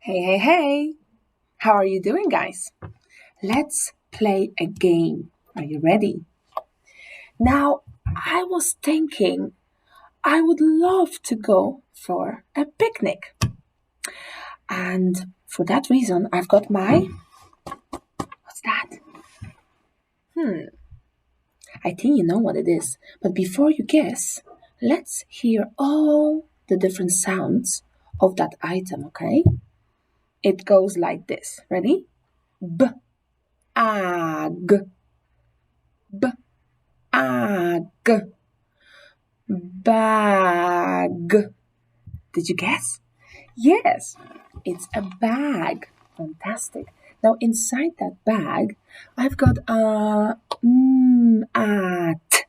Hey, hey, hey! How are you doing, guys? Let's play a game. Are you ready? Now, I was thinking I would love to go for a picnic. And for that reason, I've got my. What's that? I think you know what it is. But before you guess, let's hear all the different sounds of that item, okay? It goes like this. Ready? B, A, G, B, A, G. Bag. Did you guess? Yes, it's a bag. Fantastic. Now, inside that bag, I've got a at,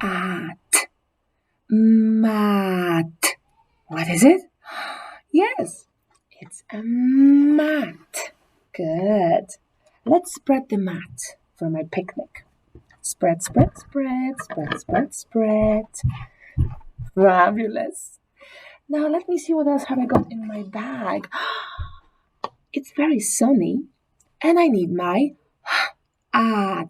at, mat. What is it? Yes, it's a mat. Good. Let's spread the mat for my picnic. Spread, spread, spread, spread, spread, spread. Fabulous. Now let me see what else have I got in my bag. It's very sunny, and I need my at.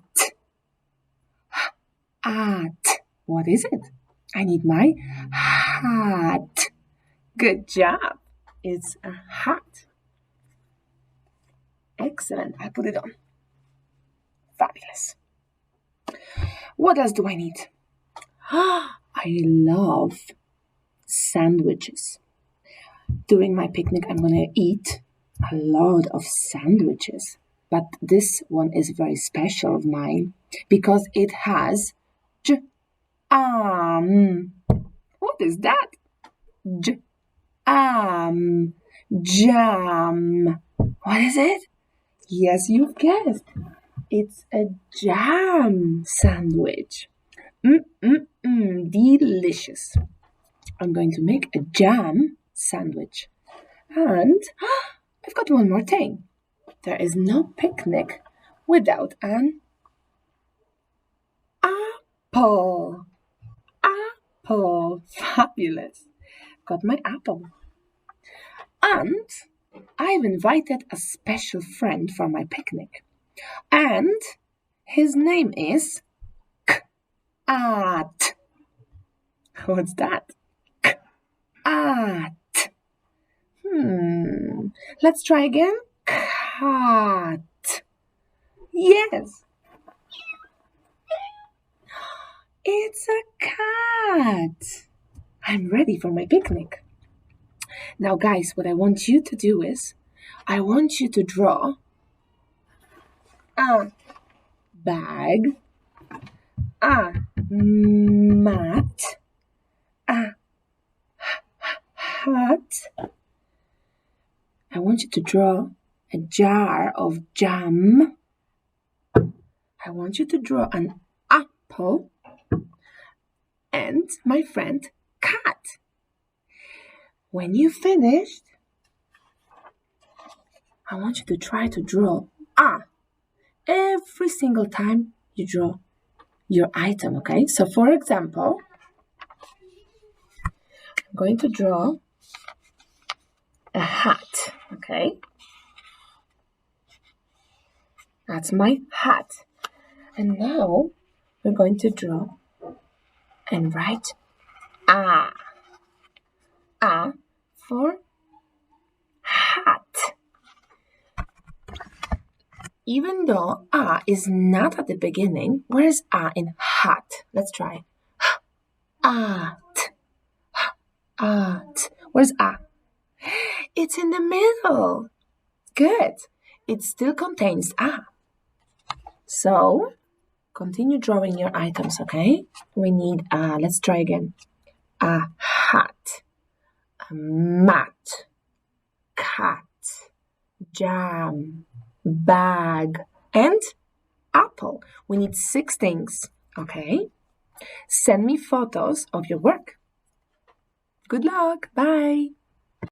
At. What is it? I need my hat. Good job. It's a hat. Excellent. I put it on. Fabulous. What else do I need? I love sandwiches. During my picnic, I'm going to eat a lot of sandwiches. But this one is very special of mine because it has jam. What is that? Jam. Jam. What is it? Yes, you've guessed. It's a jam sandwich. Delicious. I'm going to make a jam sandwich. And I've got one more thing. There is no picnic without an apple. Apple. Fabulous. Got my apple. And I've invited a special friend for my picnic. And his name is Kat. What's that? Kat. Let's try again. Cat. Yes. It's a cat. I'm ready for my picnic. Now, guys, what I want you to do is I want you to draw a bag, a mat, a hat. I want you to draw a jar of jam. I want you to draw an apple and my friend cat. When you finished, I want you to try to draw every single time you draw your item, okay? So for example, I'm going to draw a hat, okay? That's my hat. And now we're going to draw and write A. A for hat. Even though A is not at the beginning, where is A in hat? Let's try. At. At. Where's A? It's in the middle. Good. It still contains A. So, continue drawing your items, okay? We need, let's try again. A hat, a mat, cat, jam, bag, and apple. We need 6 things, okay? Send me photos of your work. Good luck. Bye.